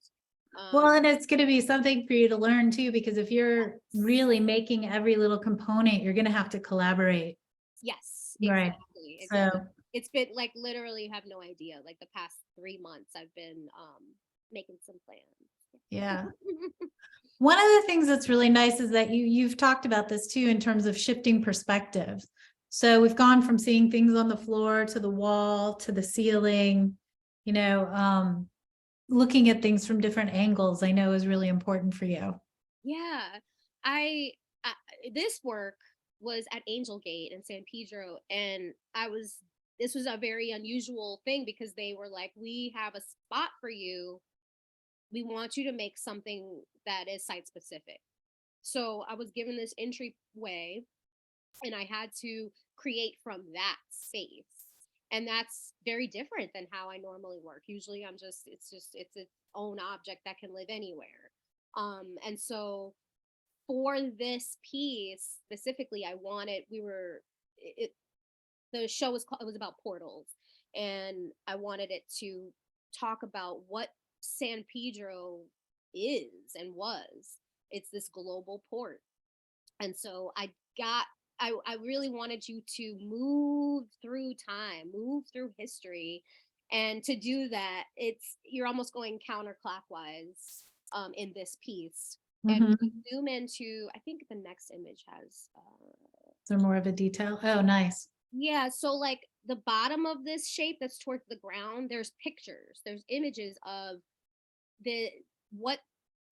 B: Well, and it's going to be something for you to learn too, because if you're really making every little component, you're going to have to collaborate.
C: Yes,
B: Right.
C: exactly.
B: So
C: it's been like, literally, you have no idea. Like the past 3 months, I've been making some plans.
B: yeah. One of the things that's really nice is that you've talked about this too, in terms of shifting perspectives. So we've gone from seeing things on the floor to the wall to the ceiling, looking at things from different angles, I know is really important for you.
C: Yeah, I this work was at Angel Gate in San Pedro, and this was a very unusual thing because they were like, we have a spot for you. We want you to make something that is site specific. So I was given this entryway, and I had to create from that space. And that's very different than how I normally work. Usually it's its own object that can live anywhere. And so for this piece specifically, the show it was about portals, and I wanted it to talk about what San Pedro is and was. It's this global port. And so I really wanted you to move through time, move through history. And to do that, you're almost going counterclockwise in this piece. And
B: Mhm.
C: we zoom into, I think the next image has
B: Is there more of a detail? Oh, nice.
C: yeah, so like the bottom of this shape that's towards the ground, there's pictures, there's images of the what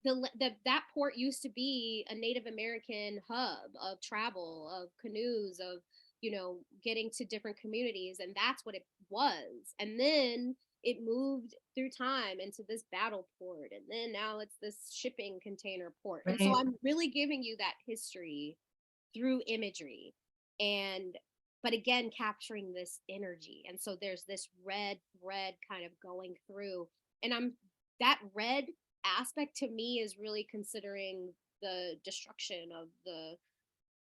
C: that port used to be, a Native American hub of travel, of canoes, of getting to different communities, and that's what it was. And then it moved through time into this battle port, and then now it's this shipping container port. And so
B: Right.
C: I'm really giving you that history through imagery, and but again capturing this energy. And so there's this red thread kind of going through, and that red aspect to me is really considering the destruction of the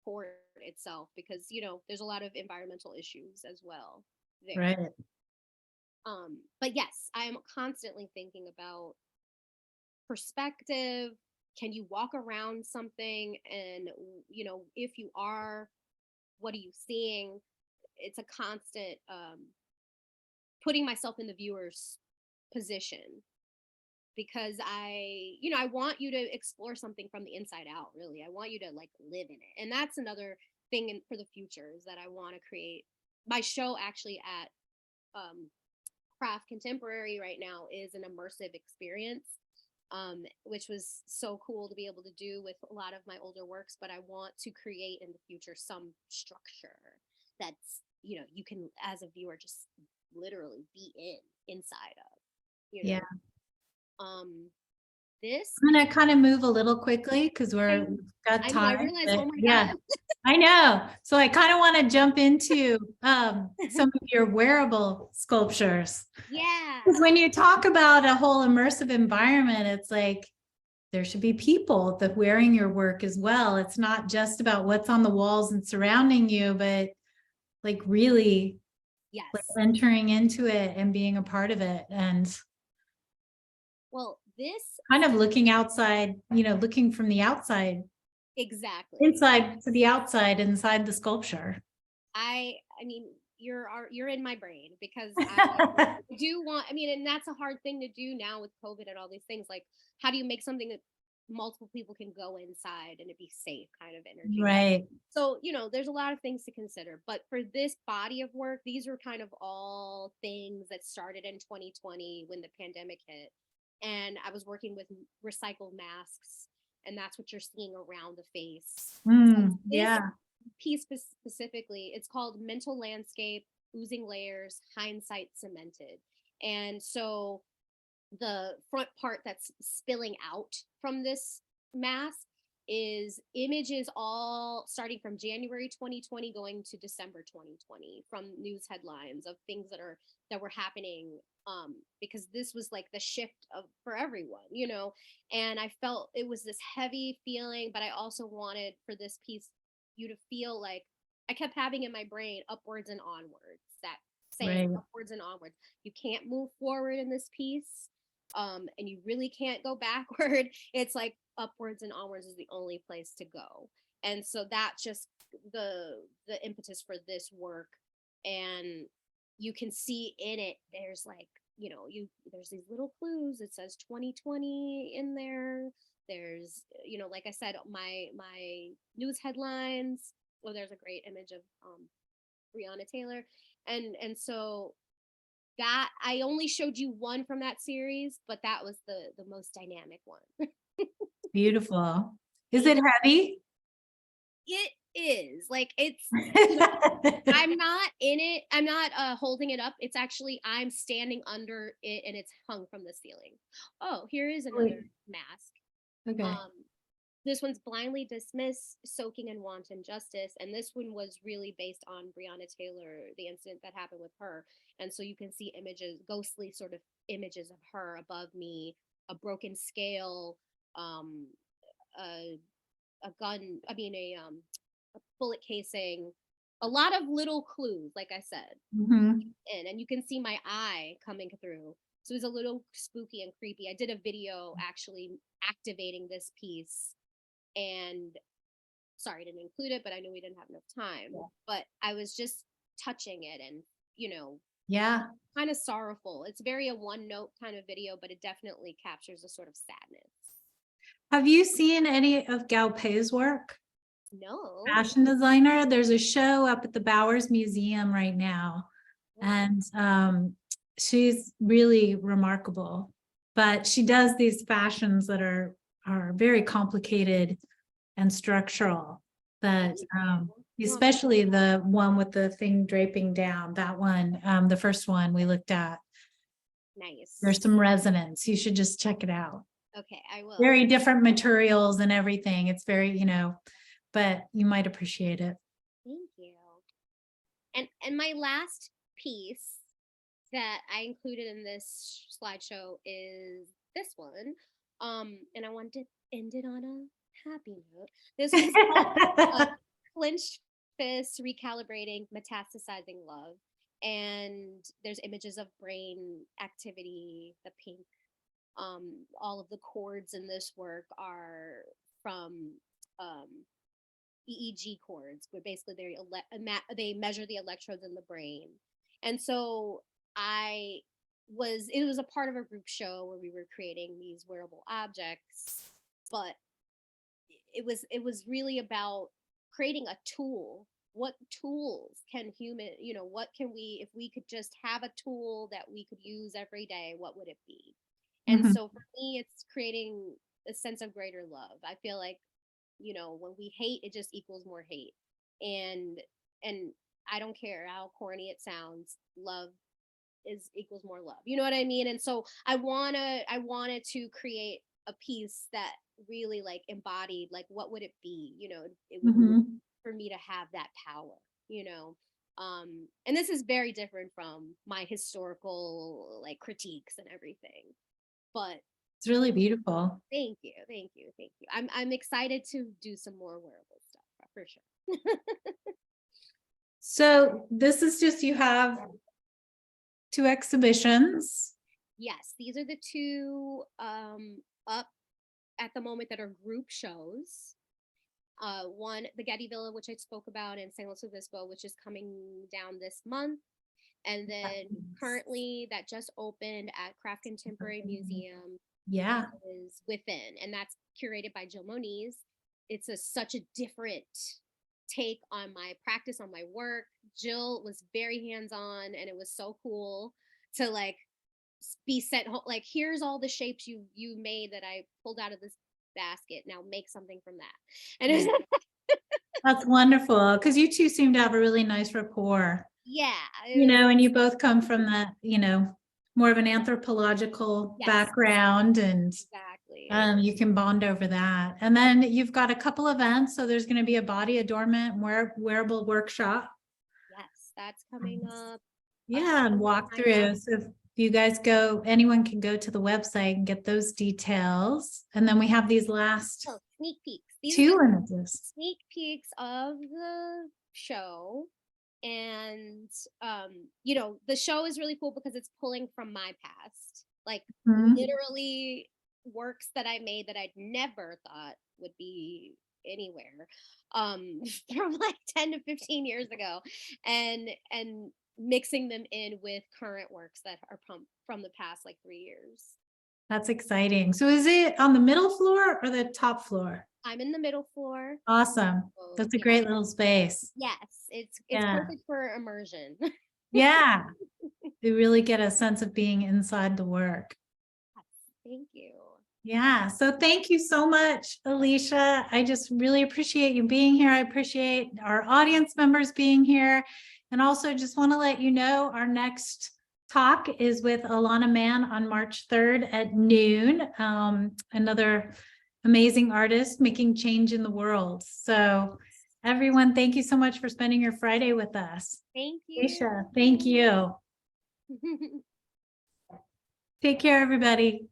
C: port itself, because there's a lot of environmental issues as well there.
B: Right.
C: But yes, I am constantly thinking about perspective. Can you walk around something, and if you are, what are you seeing? It's a constant putting myself in the viewer's position, because I want you to explore something from the inside out. Really, I want you to like live in it. And that's another thing for the future, is that I want to create my show actually at Craft Contemporary right now is an immersive experience, which was so cool to be able to do with a lot of my older works. But I want to create in the future some structure that's you can, as a viewer, just literally be inside of.
B: Yeah.
C: This
B: I'm gonna kind of move a little quickly because we've got
C: I know, I
B: time.
C: realized,
B: but
C: oh my
B: yeah,
C: God.
B: I know. So I kind of want to jump into some of your wearable sculptures.
C: Yeah.
B: Because when you talk about a whole immersive environment, it's like there should be people that wearing your work as well. It's not just about what's on the walls and surrounding you, but like really
C: Yes.
B: like entering into it and being a part of it, and
C: Well, this
B: kind of looking outside, looking from the outside,
C: exactly.
B: inside to the outside, inside the sculpture.
C: I mean, you're in my brain, because I do want, and that's a hard thing to do now with COVID and all these things. Like, how do you make something that multiple people can go inside and it be safe kind of energy?
B: Right.
C: So, there's a lot of things to consider. But for this body of work, these are kind of all things that started in 2020 when the pandemic hit. And I was working with recycled masks, and that's what you're seeing around the face.
B: Yeah.
C: Piece specifically, it's called Mental Landscape, Oozing Layers, Hindsight Cemented. And so the front part that's spilling out from this mask is images all starting from January 2020 going to December 2020, from news headlines of things that were happening, because this was like the shift for everyone, and I felt it was this heavy feeling. But I also wanted for this piece you to feel like, I kept having in my brain upwards and onwards, that saying, right. Upwards and onwards. You can't move forward in this piece, and you really can't go backward. It's like upwards and onwards is the only place to go. And so that's just the impetus for this work. And you can see in it, there's like, there's these little clues. It says 2020 in there. There's, like I said, my news headlines. Oh, there's a great image of Breonna Taylor. And so that, I only showed you one from that series, but that was the most dynamic one.
B: Beautiful. Is it heavy?
C: It is. Like, it's I'm not in it, I'm not holding it up. It's actually, I'm standing under it, and it's hung from the ceiling. Oh, here is another mask.
B: Okay.
C: This one's Blindly Dismiss, Soaking in Wanton Justice. And this one was really based on Breonna Taylor, the incident that happened with her. And so you can see images, ghostly sort of images of her above me, a broken scale, a gun, a bullet casing, a lot of little clues, like I said.
B: Mm-hmm.
C: And you can see my eye coming through. So it was a little spooky and creepy. I did a video actually activating this piece, and sorry, I didn't include it, but I knew we didn't have enough time.
B: Yeah.
C: But I was just touching it and, you know,
B: Yeah.
C: kind of sorrowful. It's very a one note kind of video, but it definitely captures a sort of sadness.
B: Have you seen any of Galpei's work?
C: No.
B: Fashion designer. There's a show up at the Bowers Museum right now. And she's really remarkable, but she does these fashions that are very complicated and structural, that especially the one with the thing draping down, that one, the first one we looked at.
C: Nice.
B: There's some resonance. You should just check it out.
C: Okay, I will.
B: Very different materials and everything. It's very, but you might appreciate it.
C: Thank you. And my last piece that I included in this slideshow is this one. And I want to end it on a happy note. This is called Clenched Fists Recalibrating Metastasizing Love. And there's images of brain activity, the pink. All of the chords in this work are from EEG chords, where basically they measure the electrodes in the brain. And so it was a part of a group show where we were creating these wearable objects, but it was really about creating a tool. What tools can what can we, if we could just have a tool that we could use every day, what would it be? And so for me, it's creating a sense of greater love. I feel like, when we hate, it just equals more hate. And I don't care how corny it sounds, love equals more love. You know what I mean? And so I wanted to create a piece that really like embodied, like, what would it be? It would be for me to have that power, and this is very different from my historical like critiques and everything, but
B: it's really beautiful.
C: Thank you. I'm excited to do some more wearable stuff for sure.
B: So this is just, you have 2 exhibitions.
C: Yes, these are the 2 up at the moment that are group shows. One, the Getty Villa, which I spoke about, in San Luis Obispo, which is coming down this month. And then currently that just opened at Craft Contemporary Museum.
B: Yeah.
C: Is Within, and that's curated by Jill Moniz. It's such a different take on my practice, on my work. Jill was very hands-on, and it was so cool to like be sent home, like, here's all the shapes you made that I pulled out of this basket, now make something from that. And it was
B: That's wonderful, because you two seem to have a really nice rapport.
C: Yeah.
B: And you both come from that, more of an anthropological background, and
C: exactly.
B: You can bond over that. And then you've got a couple events. So there's going to be a body adornment wearable workshop.
C: Yes, that's coming up.
B: Yeah, and walk through. So if you guys anyone can go to the website and get those details. And then we have these last
C: sneak peeks.
B: 2 images.
C: Sneak peeks of the show. And the show is really cool because it's pulling from my past, like literally works that I made that I'd never thought would be anywhere, from like 10 to 15 years ago, and mixing them in with current works that are from the past like 3 years.
B: That's exciting. So is it on the middle floor or the top floor?
C: I'm in the middle floor.
B: Awesome. That's a great little space.
C: Yes, it's perfect for immersion.
B: Yeah. You really get a sense of being inside the work.
C: Thank you.
B: Yeah. So thank you so much, Alicia. I just really appreciate you being here. I appreciate our audience members being here. And also just want to let you know our next talk is with Alana Mann on March 3rd at noon. Another amazing artist making change in the world. So everyone, thank you so much for spending your Friday with us.
C: Thank you.
B: Alicia, thank you. Take care, everybody.